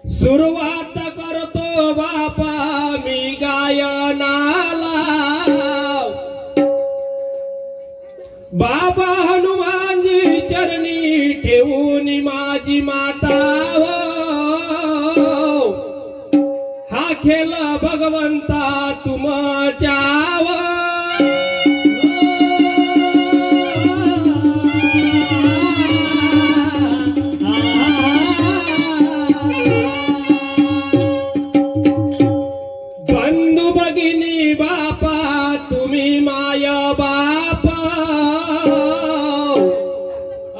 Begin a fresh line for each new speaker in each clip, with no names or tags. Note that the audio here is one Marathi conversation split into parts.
सुरुवात करतो बापा मी गायनाला। बाबा हनुमानजी चरणी ठेवून माझी माता हा खेळ भगवंता तुमच्याव। बंधू भगिनी बापा तुम्ही माय बाप।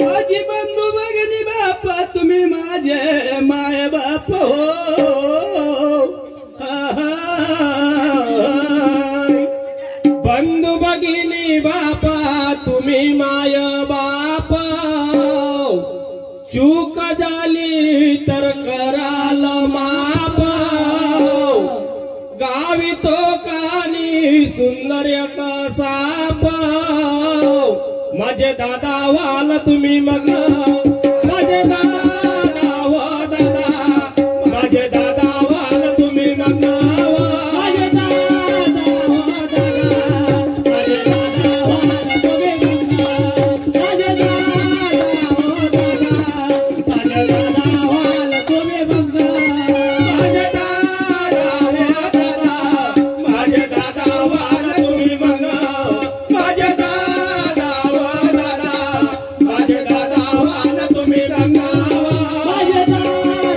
आजी बंधू भगिनी बापा तुम्ही माझे माय बाप।
बंधू भगिनी बापा तुम्ही माय बाप। चूक झाली तर कराल माप। गावी तो कानी सुंदर कसाप। माझे दादा वाल तुम्ही मग माझे दादा व दादा माझे दादा वाल तुम्ही मग माझे दादा व दादा माझे दादा वाल तुम्ही मग माझे दादा व दादा माझे दादा वाल तुम्ही मग माझे दादा व दादा माझे दादा वाल तुम्ही मग माझे दादा व दादा माझे दादा वाल तुम्ही मग माझे दादा व दादा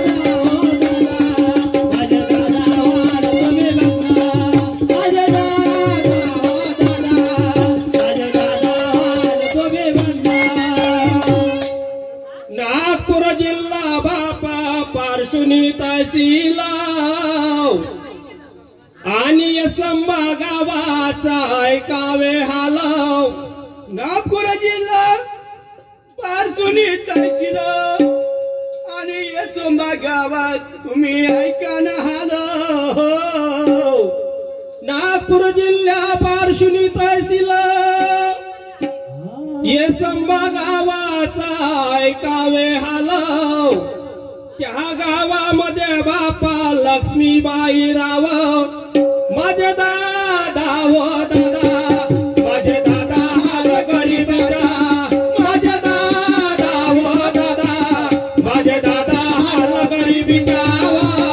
माझे दादा वाल तुम्ही मग माझे दादा व दादा माझे दादा वाल तुम्ही मग। नागपूर जिल्हा बापा पार्श्वनी तहसील आणि यसंबा गावाचा ऐकावे हाल।
नागपूर जिल्हा पारसुनी तहसील आणि यसोंबा गावात तुम्ही ऐका ना हाल।
नागपूर जिल्हा पार्श्वनी तहसील यसंबा गावाचा ऐकावे हाल। त्या गावामध्ये बापा लक्ष्मीबाई राव माझे दादा व दादा माझे दादा हाल गरीबाचा माझे दादा व दादा माझे दादा हाल गरीबीचा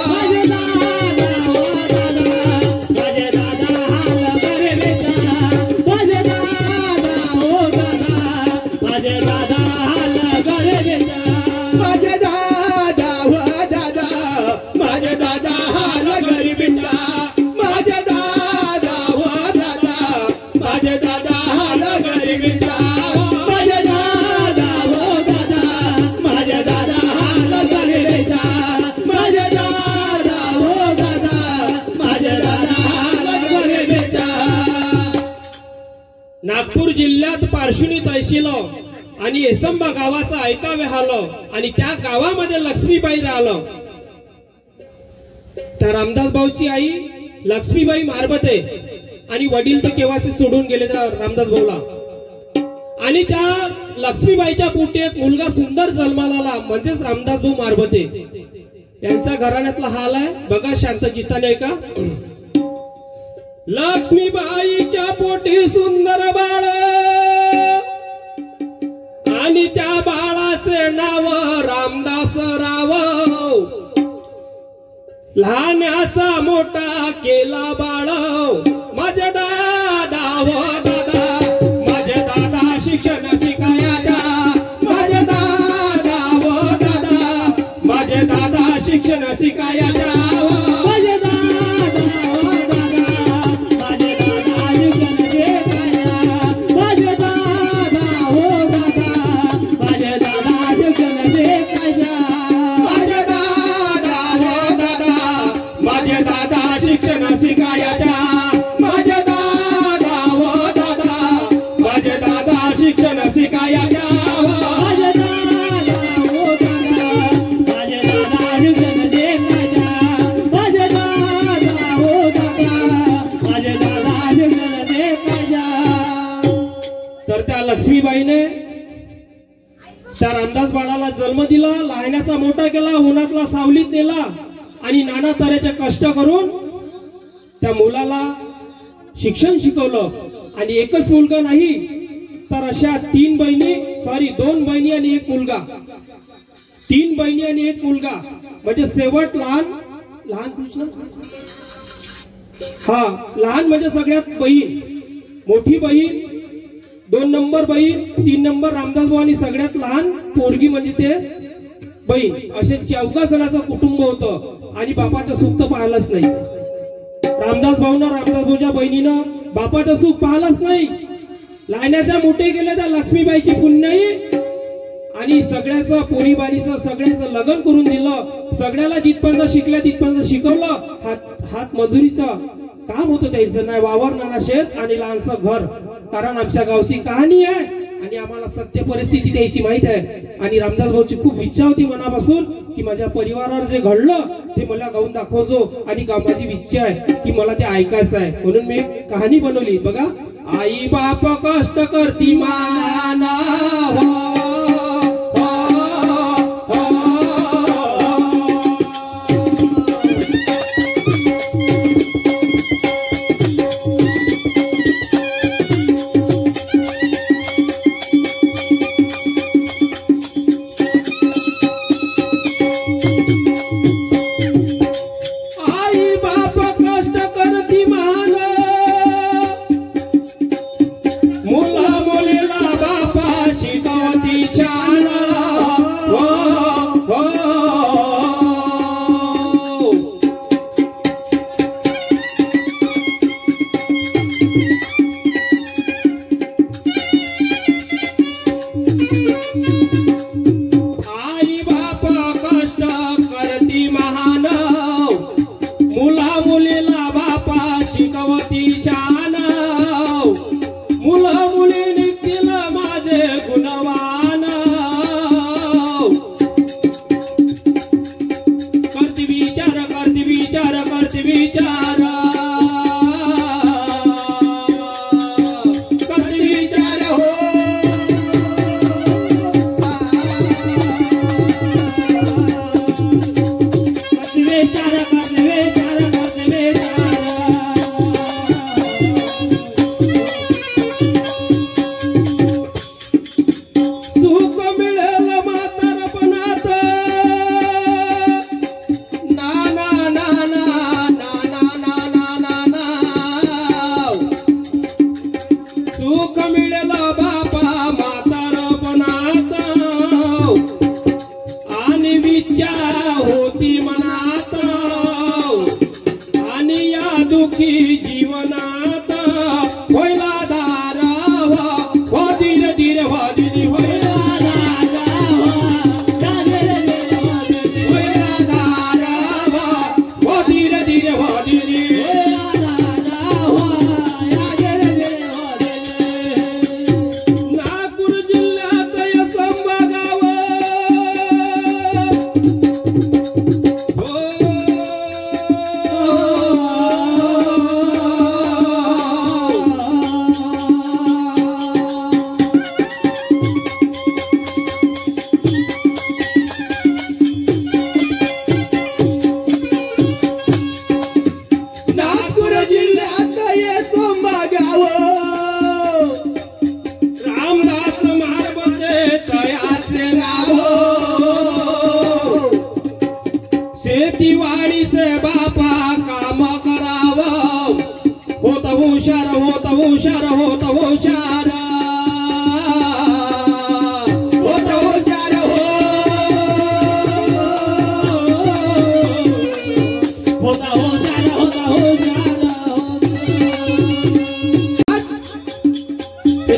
माझे दादा व दादा माझे दादा हाल गरीबीचा माझे दादा व दादा माझे दादा हाल गरीबीचा माझे दादा व दादा माझे दादा हाल गरीबीचा माझे दादा व दादा माझे दादा हाल गरीबीचा माझे दादा व दादा माझे दादा हाल गरीबीचा माझे दादा व दादा माझे दादा हाल गरीबीचा। नागपूर जिल्ह्यात पार्श्वनी तहसील आणि यसंबा गावाचा ऐकावे हाल आणि त्या गावामध्ये लक्ष्मीबाई राहिलं। त्या रामदास भाऊची आई लक्ष्मीबाई मारबते आणि वडील तर केव्हाचे सोडून गेले त्या रामदास भाऊला। आणि त्या लक्ष्मीबाईच्या पोटी एक मुलगा सुंदर जन्माला आला म्हणजेच रामदास भाऊ मारबते यांचा घराण्यातला हाल आहे बघा शांत चित्ताने का। लक्ष्मीबाईच्या पोटी सुंदर बाळ आणि त्या बाळाचे नाव रामदास राव। लहानाचा मोठा केला बाळ माझे दादा व दादा माझे दादा शिक्षण शिकायचा माझे दादा व दादा माझे दादा शिक्षण शिकायचा माझे दादा व दादा माझे दादा शिक्षण शिकायचा माझे दादा व दादा लक्ष्मीबाईने त्या रामदास बाळाला जन्म दिला, लहानाचा मोठा केला, उन्हातला सावलीत नेला आणि नाना तऱ्हेचे कष्ट करून त्या मुलाला शिक्षण शिकवलं. आणि एकच मुलगा नाही तर अशा 2 बहिणी आणि एक मुलगा, 3 बहिणी आणि एक मुलगा, म्हणजे शेवट लहान कृष्ण लहान म्हणजे सगळ्यात बहीण, मोठी बहीण, 2 नंबर बहीण, 3 नंबर रामदास भाऊ आणि सगळ्यात लहान पोरगी म्हणजे ते बहीण. असे 14 जणांचं कुटुंब होतं आणि बापाचं सुख तर पाहिलंच नाही. रामदास भाऊच्या बहिणीनं बापाचं सुख पाहिलंच नाही. लहानाच्या मोठे गेले त्या लक्ष्मीबाईची पुण्याई आणि सगळ्याचं पोरीबारीचं सगळ्याचं लग्न करून दिलं. सगळ्याला जिथपर्यंत शिकल्या तिथपर्यंत शिकवलं. हात मजुरीचं काम होतं त्याचं, नाही वावर नाना शेत आणि लहानसं घर. कारण आमच्या गावची कहाणी आहे आणि आम्हाला सत्य परिस्थिती द्यायची माहित आहे. आणि रामदास भाऊची खूप इच्छा होती मनापासून की माझ्या परिवारावर जे घडलं ते मला गाऊन दाखवजो. आणि माझी इच्छा आहे की मला ते ऐकायचं आहे, म्हणून मी एक कहाणी बनवली. बघा, आई बाप कष्ट करती माना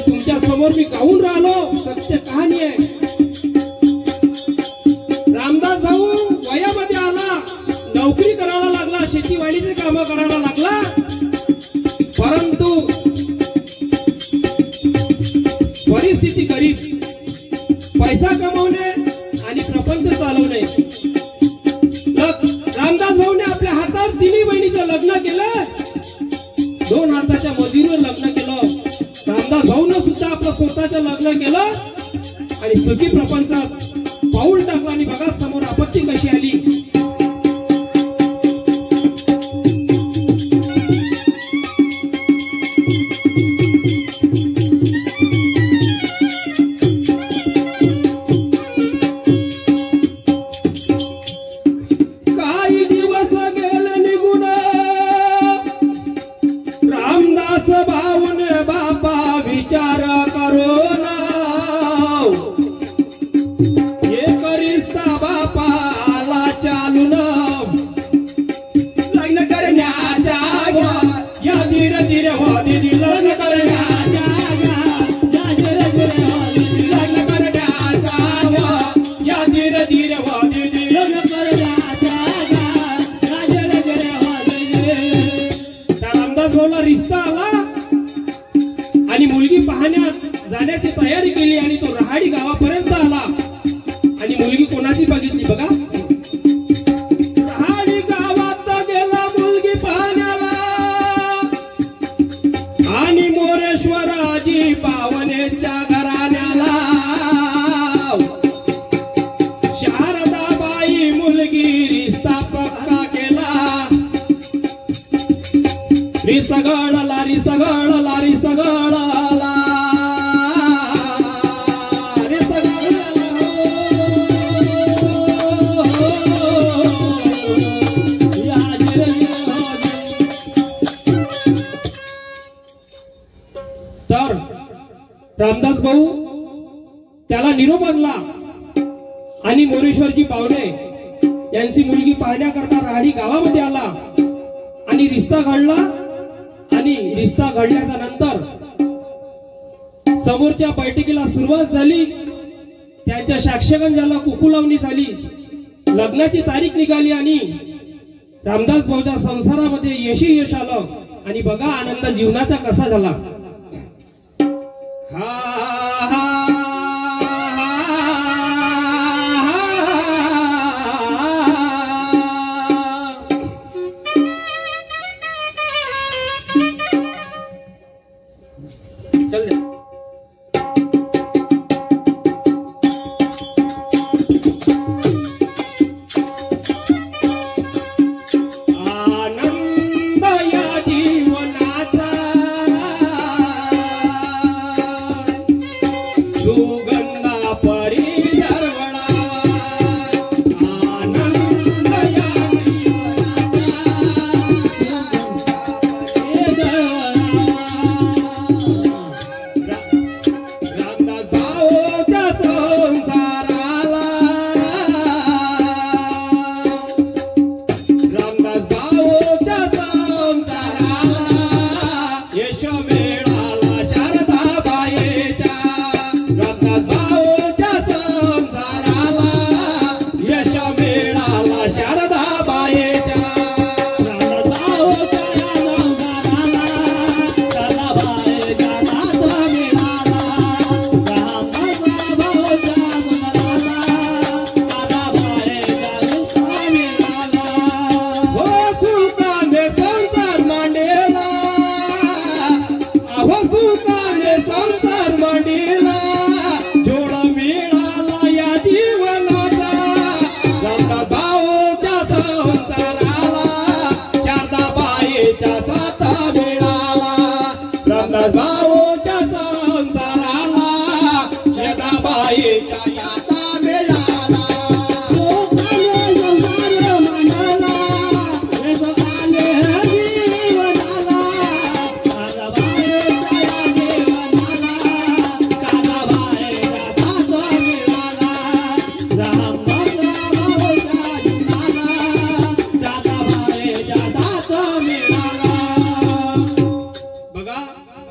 तुमच्या समोर मी गाऊन राहिलो, सत्य कहाणी आहे. रामदास भाऊ वयामध्ये आला, नोकरी करायला लागला, शेतीवाडीचे काम करायला लागला, परंतु परिस्थिती गरीब, पैसा कमवणे आणि प्रपंच चालवणे. रामदास भाऊने आपल्या हातात 3 बहिणीचं लग्न केलं, 2 हाताच्या मजुरीवर लग्न केलं. रामदास भाऊनं सुद्धा आपलं स्वतःचं लग्न मनातलं केलं आणि सुखी प्रपंचात पाऊल टाकलं आणि बघा समोर आपत्ती कशी आली. रिश्ता आला आणि मुलगी पाहण्यात जाण्याची तयारी केली आणि तो रहाडी गावापर्यंत आला आणि मुलगी कोणाची बघितली बघा. रहाडी गावात गेला मुलगी पाहण्याला आणि मोरेश्वराजी पावनेच्या घराण्याला. शारदाबाई मुलगी रिश्ता पक्का केला. री सगळला री सगळला री सगळला री तर रामदास भाऊ त्याला निरोप आणला आणि मोरेश्वरजी पावणे यांची मुलगी पाहण्याकरता राहाडी गावामध्ये आला आणि रिश्ता घडला. आणि रिश्ता घडल्याच्या नंतर समोरच्या बैठकीला सुरुवात झाली. त्यांच्या साक्षगंजाला कुकू लावणी झाली. लग्नाची तारीख निघाली आणि रामदास भाऊच्या संसारामध्ये यश आलं. आणि बघा आनंद जीवनाचा कसा झाला. चल जा. आनंद या जीवनाचा सुगंधा परी दरवळा. आनंद या रामदास भाऊच्या संसाराला रामदास भाऊच्या संसाराला यश मिळाला शारदाबाईच्या. रामदास भाऊच्या संसाराला यश मिळाला शारदाबाईच्या. रामदास भाऊच्या संसार मांडीला जोड मिळाला या जीवनाचा. रामदास भाऊच्या संसाराला शारदाबाईच्या साथ मिळाला. रामदास भाऊच्या संसाराला शारदाबाईच्या साथ मिळाला.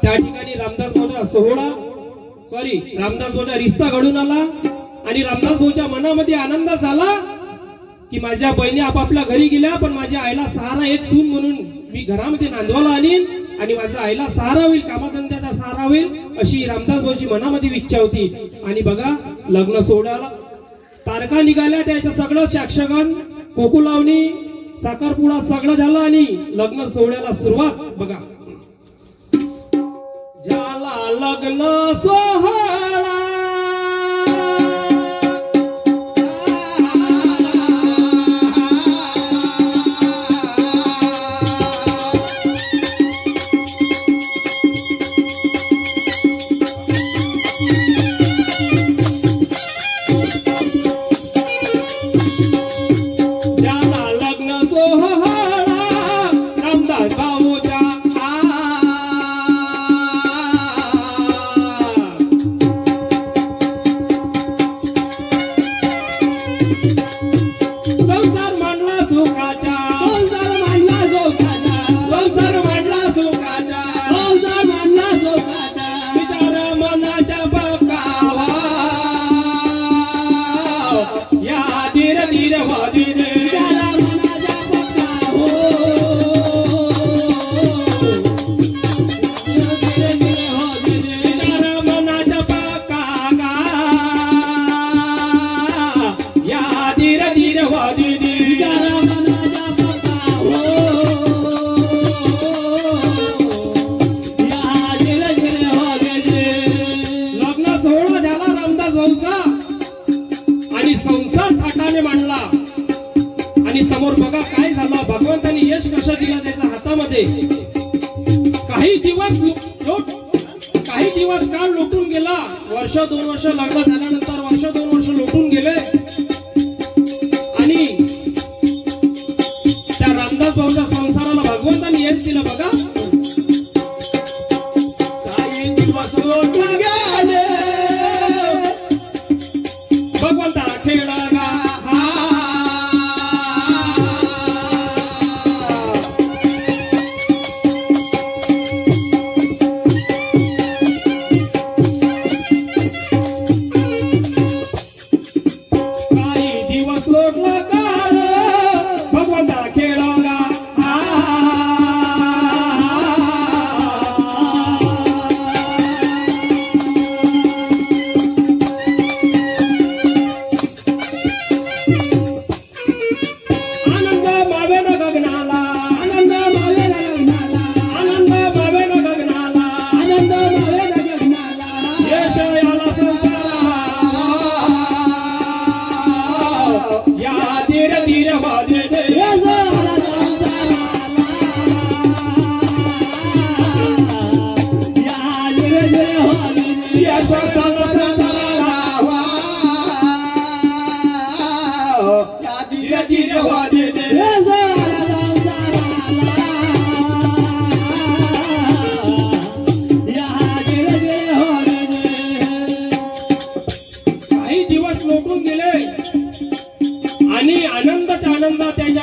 त्या ठिकाणी रामदास भाऊचा सोहळा रामदास भाऊचा रिश्ता घडून आला आणि रामदास भाऊच्या मनामध्ये आनंद झाला की माझ्या बहिणी आपापल्या घरी गेल्या पण माझ्या आईला सहारा एक सून म्हणून मी घरामध्ये नांदवाला आणीन आणि माझ्या आईला सहारा होईल, कामाधंद्याचा सहारा होईल अशी रामदास भाऊची मनामध्ये इच्छा होती. आणि बघा लग्न सोहळ्याला तारखा निघाल्या, त्याचं सगळं साक्षगण कोकू लावणी साखरपुडा सगळं झालं आणि लग्न सोहळ्याला सुरुवात बघा. झाला लग्न सोहळा बघा आणि संसार थाटाने मांडला आणि समोर बघा काय झालं. भगवंताने यश कसं दिलं त्याच्या हातामध्ये. काही दिवस काळ लोटून गेला. वर्ष 2 वर्ष लग्न झाल्यानंतर वर्ष 2 वर्ष लोटून गेले आणि त्या रामदास भाऊच्या संसाराला भगवंताने यश दिलं बघा.
काही दिवस लोटून गेले
भगवंता खेळगा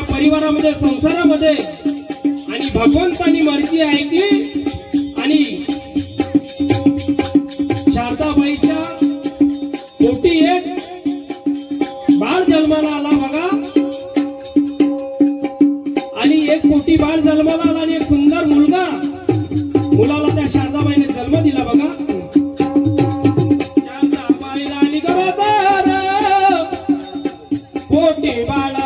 परिवारामध्ये संसारामध्ये आणि भगवंतानी मर्जी ऐकली आणि शारदाबाईच्या पोटी एक बाळ जन्माला आला बघा. आणि एक पोटी बाळ जन्माला आला आणि एक सुंदर मुलगा. मुलाला त्या शारदाबाईने जन्म दिला बघा. शारदाबाई राणी गरोदर पोटी बाळगा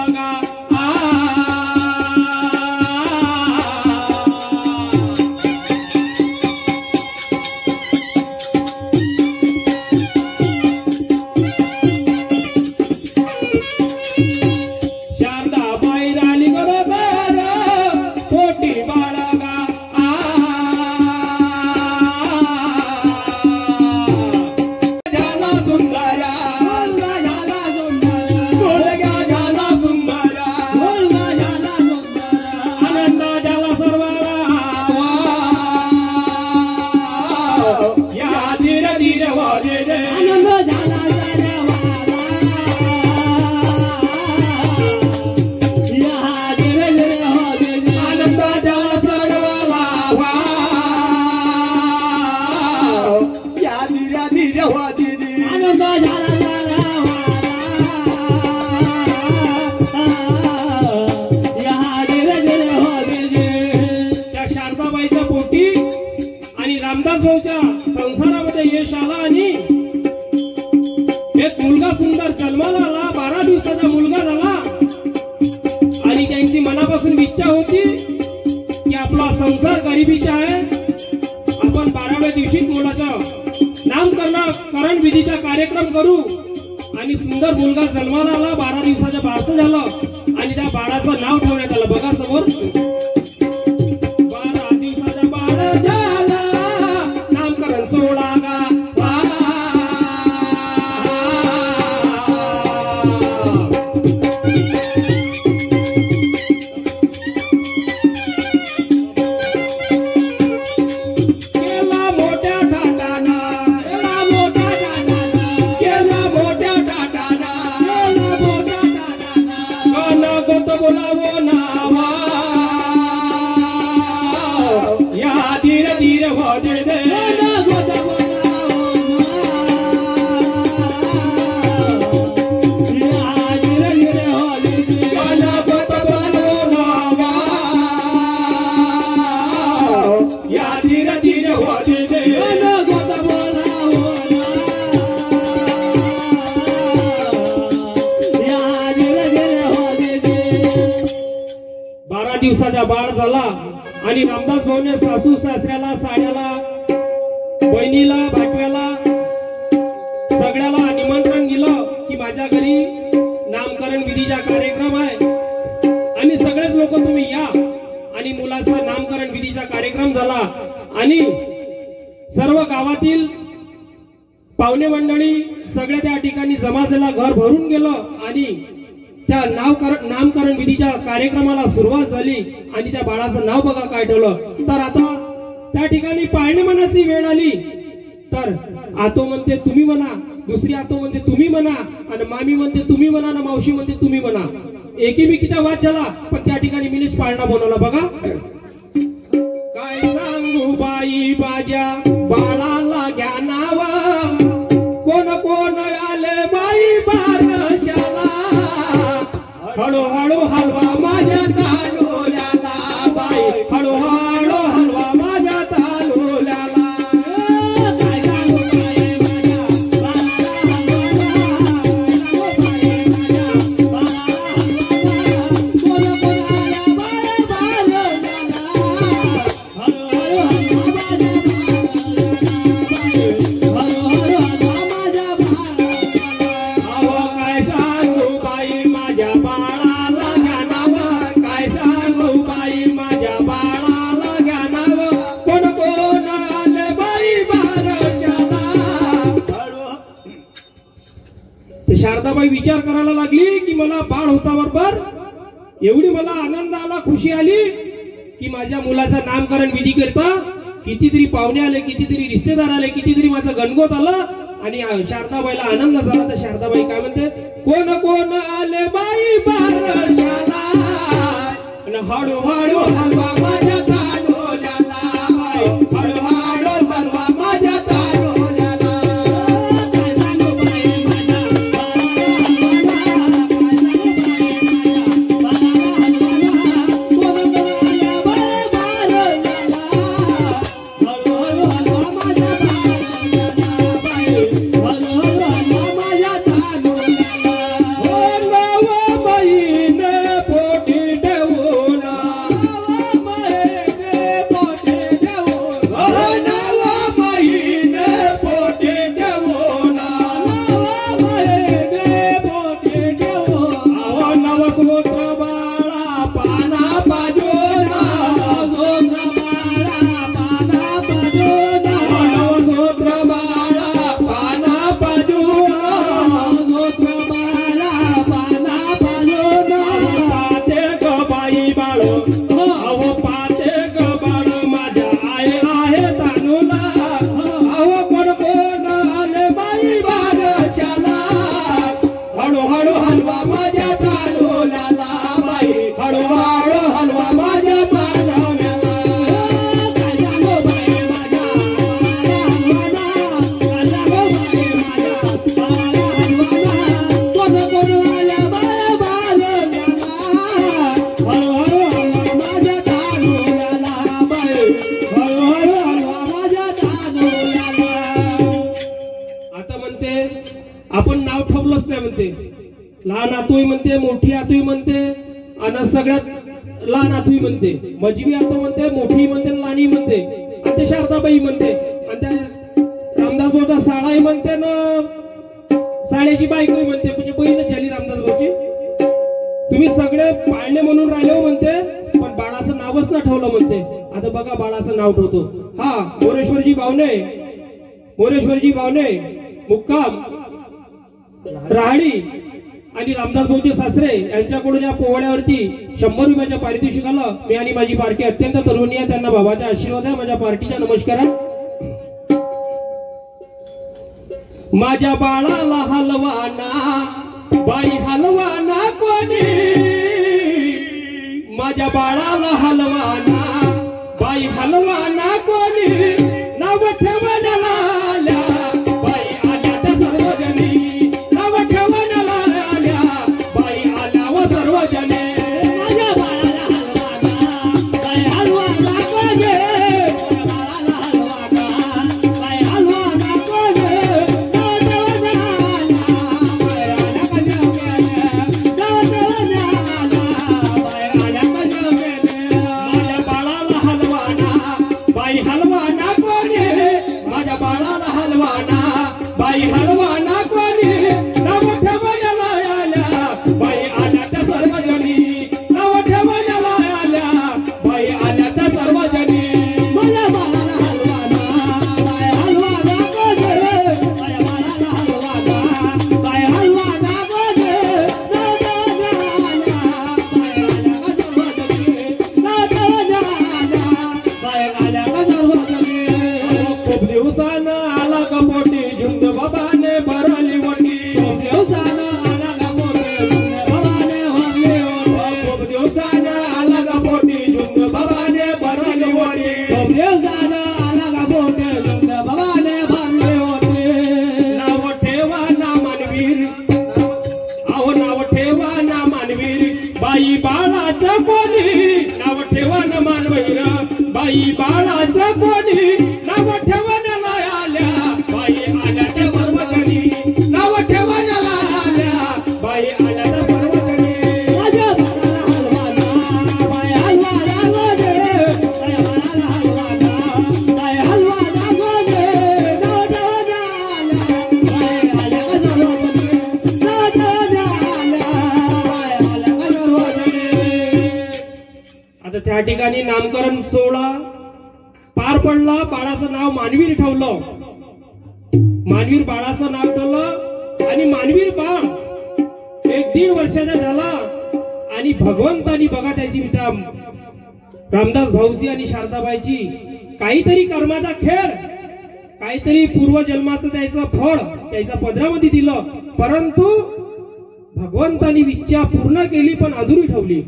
रामदास भाऊच्या संसारामध्ये यश आला आणि एक मुलगा सुंदर जन्माला आला. 12 दिवसाचा मुलगा झाला आणि त्यांची मनापासून इच्छा होती की आपला संसार गरिबीचा आहे. आपण 12व्या दिवशीच मुलाचं नामकरण विधीचा कार्यक्रम करू. आणि सुंदर मुलगा जन्माला आला. 12 दिवसाचं बारसं झालं आणि त्या बाळाचं नाव ठेवण्यात आलं बघा समोर. 12 दिवसाचा बाळ झाला नामकरण सोहळा गा. बोलावो नावा या धीरे धीरे हो दे दे या धीरे धीरे हो दे दे 12 दिवसाचा बाळ झाला आणि रामदास भाऊने सासू सासऱ्याला साड्याला बहिणीला भाटव्याला सगळ्याला निमंत्रण कार्यक्रम झाला आणि सर्व गावातील पाहुणे मंडळी सगळ्या त्या ठिकाणी जमा झाला, घर भरून गेलं आणि त्या नामकरण विधीच्या कार्यक्रमाला सुरुवात झाली आणि त्या बाळाचं नाव बघा काय ठेवलं. तर आता त्या ठिकाणी पाळणे मनाची वेळ आली. तर आतो म्हणते तुम्ही म्हणा, दुसरी आतो म्हणते तुम्ही म्हणा, आणि मामी म्हणते तुम्ही म्हणा, आणि मावशी म्हणते तुम्ही म्हणा. एकीमेकीचा वाद झाला, पण त्या ठिकाणी मीच पाळणा बनवला. बघा काय सांगू बाई माझ्या बाळाला घ्या नाव, कोण कोण आले बाई बारशाला, हळूहळू हलवा माझ्या तालुल्याला बाई, हळूहळू हलवा माझ्या तालुल्याला. शारदाबाई विचार करायला लागली की मला बाळ होता बरोबर, एवढी मला आनंद आला, खुशी आली की माझ्या मुलाचं नामकरण विधी करता कितीतरी पाहुणे आले, कितीतरी रिश्तेदार आले, कितीतरी माझं गणगोत आलं आणि शारदाबाईला आनंद झाला. तर शारदाबाई काय म्हणते, कोण कोण आले बाई बारशाला, हळूहळू हलवा माझ्या तालुल्याला बाई, हळूहळू हलवा माझ्या तालुल्याला. आपण नाव ठेवलंच नाही म्हणते, लहान आतोही म्हणते, मोठी आतोही म्हणते, आणि सगळ्यात लहान आतोही म्हणते, मजवी आतो म्हणते, मोठी म्हणते, लहानी म्हणते, आणि ते शारदाबाई म्हणते, आणि त्या रामदास भाऊचा साळाही म्हणते ना साळ्याची बायकोही म्हणते, म्हणजे बहीणच झाली रामदास भाऊची. तुम्ही सगळे पाळणे म्हणून राहिले म्हणते, पण बाळाचं नावच ना ठेवलं म्हणते. आता बघा बाळाचं नाव ठेवतो. हा मोरेश्वरजी बावणे मुक्काम राहडी आणि रामदास भाऊचे सासरे यांच्याकडून या पोवाड्यावरती 100 रुपयाच्या पारितोषिकाला मी आणि माझी पार्टी अत्यंत तरुणी आहे, त्यांना बाबाचा आशीर्वाद आहे. माझ्या पार्टीचा नमस्कार आहे. माझ्या बाळाला हलवाना बाई हलवाना कोणी, माझ्या बाळाला हलवाना बाई हलवाना कोणी, नाव ठेवण्याला आल्या बाई आल्या त्या सर्वजणी, नाव ठेवण्याला आल्या बाई आल्या व सर्वजणी. माझ्या बाळाला हलवाना बाई हलवाना कोणी, बाळाला हलवाना बाई हलवाना कोणी, नाव ठेवण्याला आल्या बाई आल्या का जेवण्याला, नाव ठेवण्याला आल्या बाई आल्या का जेवण्याला. माझ्या बाळाला हलवाना बाई हलवाना बाई बाळाचं कोणी नाव ठेवण्याला आल्या बाई आल्याच्या पर्वतनी नाव ठेवण्याला आल्या बाई आल्याच्या पर्वतनी
माझ्या बाळाला हलवाना बाय हलवा लागोने बाय बाळाला हलवाना बाय हलवा लागोने नाव ठेवण्याला बाय आल्या सर्वपणी नाव ठेवण्याला बाय आल्या सर्वपणी.
आता त्या ठिकाणी नामकरण सोहळा पार पडला. बाळाचं नाव मानवीर ठेवलं. मानवीर बाळाचं नाव ठेवलं आणि मानवीर बाळ 1-1.5 वर्षाचा झाला आणि भगवंतानी बघा त्याची त्या रामदास भाऊजी आणि शारदाबाईची काहीतरी कर्माचा खेळ काहीतरी पूर्वजन्माचं त्याचं फळ त्याच्या पदरामध्ये दिलं. परंतु भगवंतानी इच्छा पूर्ण केली पण अधुरी ठेवली.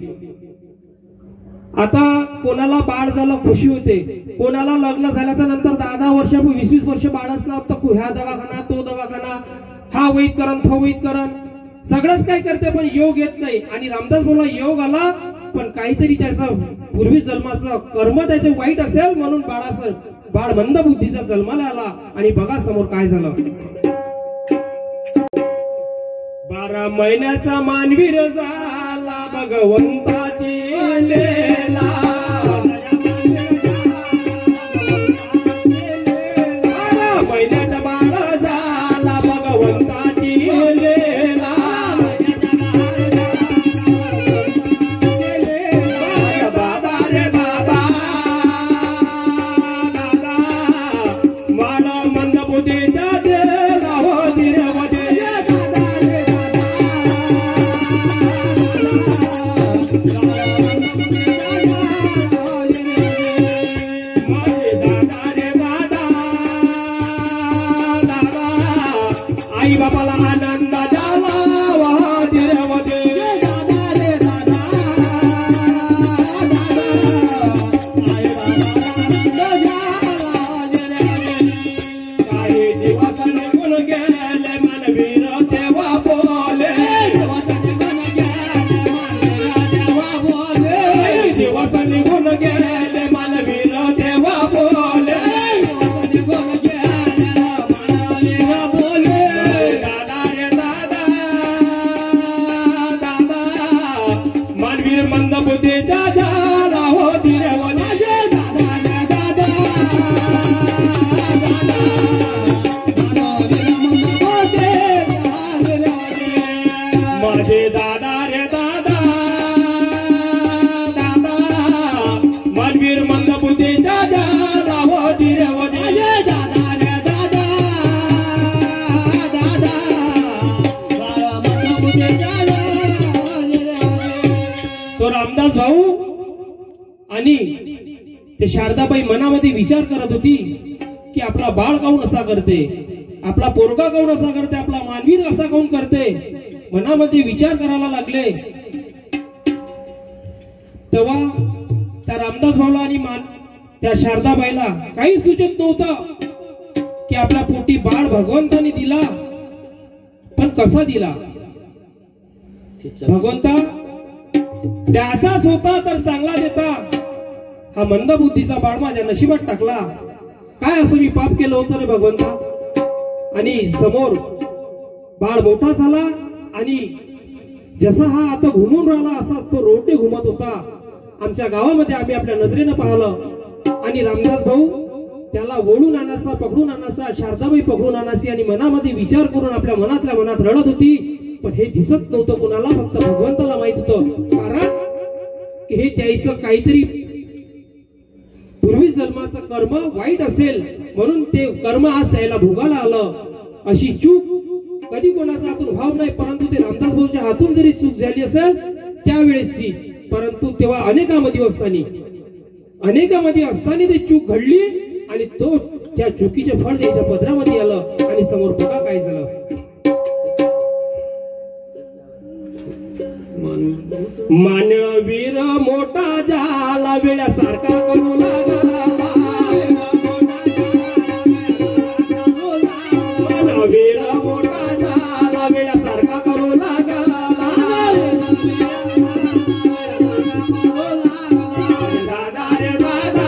आता कोणाला बाळ झालं खुशी होते, कोणाला लग्न झाल्याच्या नंतर 10-10 वर्ष 20-20 वर्ष बाळच नव्हतं. ह्या दवाखाना तो दवाखाना हा वैद्यकरण तो वैद्यकरण सगळंच काय करते पण योग येत नाही. आणि रामदास बोलला योग आला पण काहीतरी त्याचं पूर्वी जन्माचं कर्म त्याचे वाईट असेल म्हणून बाळ मंद बुद्धीचा जन्माला आला. आणि बघा समोर काय झालं. 12 महिन्याचा मानवीर झाला भगवंताची लेला. 12 महिन्याचा बाळ झाला भगवंताची लेला. बाबा रे बाबा दादा माळ मंद बुद्धीच्या देला हो दिरमध्ये आई बापाला आनंद झाला वादिरमध्ये काही दिवस निघून गेले मनवीर तेव्हा बोले दिवस निघून गेले मनवीर तेव्हा बोले मंद बुद्धीचा झाला हो दिरवले माझे दादा रे दादा दादा मनवीर मंद बुद्धीचा झाला हो दिरवले तो रामदास भाऊ आणि ते शारदाबाई मनामध्ये विचार करत होती की आपला बाळ काऊन असा करते, आपला पोरगा काऊन असा करते, आपला मानवीर असा काऊन करते. मनामध्ये विचार करायला लागले. तेव्हा त्या रामदास भाऊला आणि त्या शारदाबाईला काही सुचत नव्हतं की आपल्या पोटी बाळ भगवंताने दिला पण कसा दिला. भगवंता त्याचाच होता तर चांगला देता. हा मंद बुद्धीचा बाळ माझ्या नशिबात टाकला. काय असं मी पाप केलं होतं रे भगवंता. आणि समोर बाळ मोठा झाला आणि जसा हा आता घुमून राहिला असाच तो रोटे घुमत होता. आमच्या गावामध्ये आम्ही आपल्या नजरेनं पाहिलं आणि रामदास भाऊ त्याला ओढून आणायचा, पकडून आणायचा, शारदाबाई पकडून आणायची आणि मनामध्ये विचार करून आपल्या मनातल्या मनात रडत होती. पण हे दिसत नव्हतं कोणाला, फक्त भगवंताला माहित होतं. कारण हे त्याचं काहीतरी पूर्वी जन्माचं कर्म वाईट असेल म्हणून ते कर्म आज त्याला भोगायला आलं. अशी चूक कधी कोणाच्या हातून व्हाव नाही. परंतु ते रामदास भाऊच्या हातून जरी चूक झाली असेल त्यावेळेसची, परंतु तेव्हा अनेकामध्ये असताना ते चूक घडली आणि तो त्या चुकीचे फळ त्याच्या पदरामध्ये आलं. आणि समोर बघा काय झालं. मानवीर मोठा झाला वेळासारखा करू लागला. मानवीर मोठा झाला वेळासारखा करू लागला. दादा रे दादा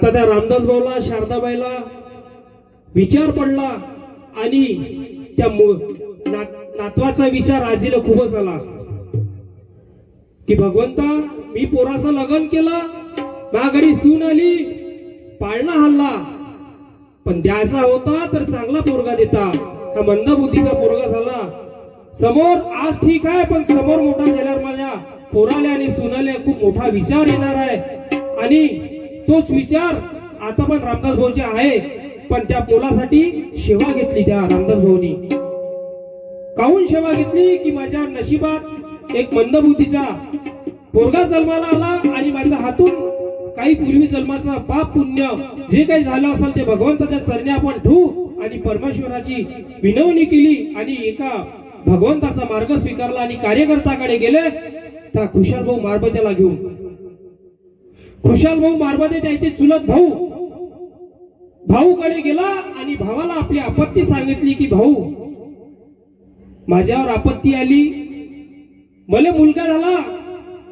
आता त्या रामदास भाऊला शारदाबाईला विचार पडला आणि त्या नातवाचा विचार आजीला खूपच आला की भगवंता मी पोराचं लग्न केलं, माझ्या घरी सून आली, पाळणा हल्ला, पण द्यायचा होता तर चांगला पोरगा देता, हा मंदबुद्धीचा पोरगा झाला. समोर आज ठीक आहे, पण समोर मोठा झाल्यावर माझ्या पोराले आणि सुनाले खूप मोठा विचार येणार आहे. आणि तोच विचार आता पण रामदास भाऊचे आहे, पण त्या मुलासाठी सेवा घेतली त्या रामदास भाऊनी. काहून सेवा घेतली की माझ्या नशिबात एक मंदबुद्धीचा पोरगा जन्माला आला आणि माझ्या हातून काही पूर्वी जन्माचा पाप पुण्य जे काही झालं असेल ते भगवंताच्या चरणी आपण ठेवू आणि परमेश्वराची विनवणी केली आणि एका भगवंताचा मार्ग स्वीकारला आणि कार्यकर्त्याकडे गेले. त्या खुशाल भाऊ मारबत्याला घेऊन, खुशाल भाऊ मारबते त्याचे चुलत भाऊकडे गेला आणि भावाला आपली आपत्ती सांगितली की भाऊ माझ्यावर आपत्ती आली, मला मुलगा झाला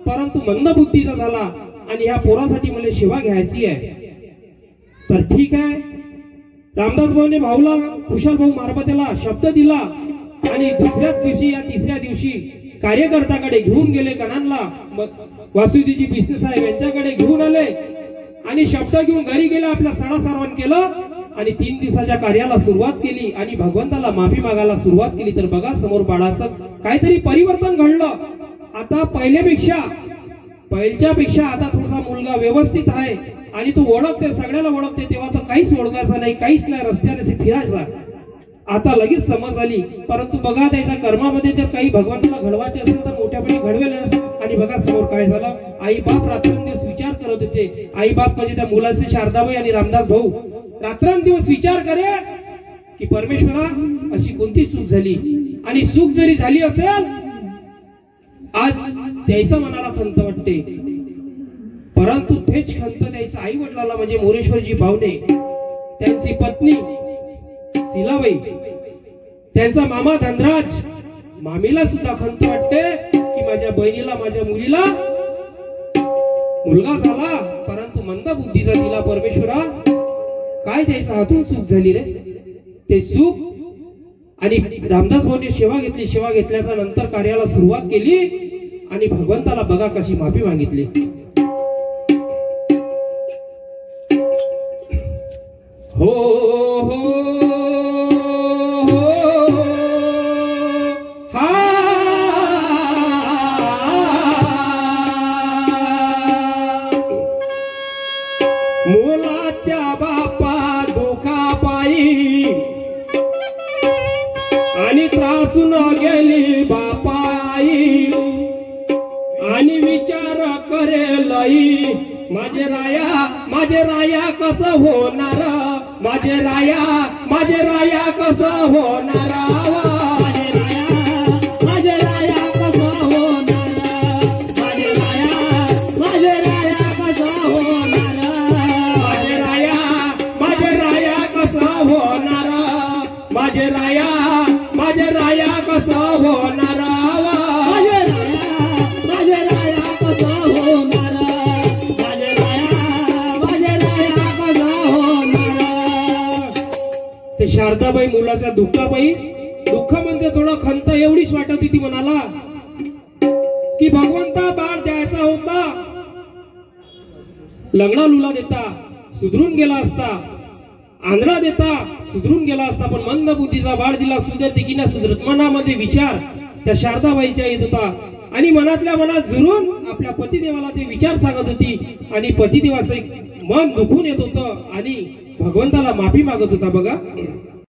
परंतु मंदबुद्धीचा झाला आणि ह्या पोरासाठी मला सेवा घ्यायची आहे. तर ठीक आहे, रामदास भाऊने भाऊला खुशाल भाऊ मारबत्याला शब्द दिला आणि दुसऱ्याच दिवशी या तिसऱ्या दिवशी कार्यकर्त्याकडे घेऊन गेले. कणांना वासुदेवजी बिसने साहेब यांच्याकडे घेऊन आले आणि शब्द घेऊन घरी गेले, आपल्या सणासारवण केलं आणि 3 दिवसाच्या कार्याला सुरुवात केली आणि भगवंताला माफी मागायला सुरुवात केली. तर बघा समोर बाळाचं काहीतरी परिवर्तन घडलं. आता पहिल्यापेक्षा आता थोडासा मुलगा व्यवस्थित आहे आणि तो ओळखते, सगळ्याला ओळखते. तेव्हा तर काहीच ओळखायचं नाही, काहीच नाही, रस्त्याने फिरायचा. आता लगेच समज आली. परंतु बघा त्याच्या कर्मामध्ये जर काही भगवंताला घडवायचे असेल तर मोठ्यापणे घडवेल. आणि बघा समोर काय झालं. आई बाप रात्रंदिवस विचार करत होते. आई बाप म्हणजे त्या मुलाचे शारदाबाई आणि रामदास भाऊ रात्रंदिवस विचार करे की परमेश्वरा अशी कोणती चूक झाली, आणि चूक जरी झाली असेल आज त्याचा मनाला खंत वाटते, परंतु तेच खंत त्याच्या आई वडिलाला म्हणजे मोरेश्वरजी बावणे, त्यांची पत्नी शिलाबाई, त्यांचा मामा धनराज, मामीला सुद्धा खंत वाटते की माझ्या बहिणीला, माझ्या मुलीला मुलगा झाला परंतु मंदबुद्धीचा दिला. परमेश्वरा काय त्याच्या हातून चूक झाली रे. ते चूक आणि रामदास भाऊने सेवा घेतली. सेवा घेतल्याच्या नंतर कार्याला सुरुवात केली आणि भगवंताला बघा कशी माफी मागितली. हो हो मुलाच्या बापा दुखा पायी आणि त्रासून गेली बापा आई आणि विचार करेल माझे राया कसं होणार, माझे राया कसं होणार, माझे राया कसं होणार, माझे राया कसं होणार, माझे राया कसं होणार, माझे राया कसं होणार, शारदाबाई मुलाच्या दुःखाबाई, दुःख म्हणजे थोडं खंत एवढीच वाटत होती मनाला की भगवंता बाळ द्यायचा होता, लग्ना लुला देता सुधरून गेला असता, आंधळा देता सुधरून गेला असता, पण मंद बुद्धीचा बाळ दिला सुधरते की नाही सुधरत. मनामध्ये विचार त्या शारदाबाईच्या येत होता आणि मनातल्या मनात जुरून आपल्या पतिदेवाला ते विचार सांगत होती आणि पतिदेवाचं मन दुखून येत होतं आणि भगवंताला माफी मागत होता. बघा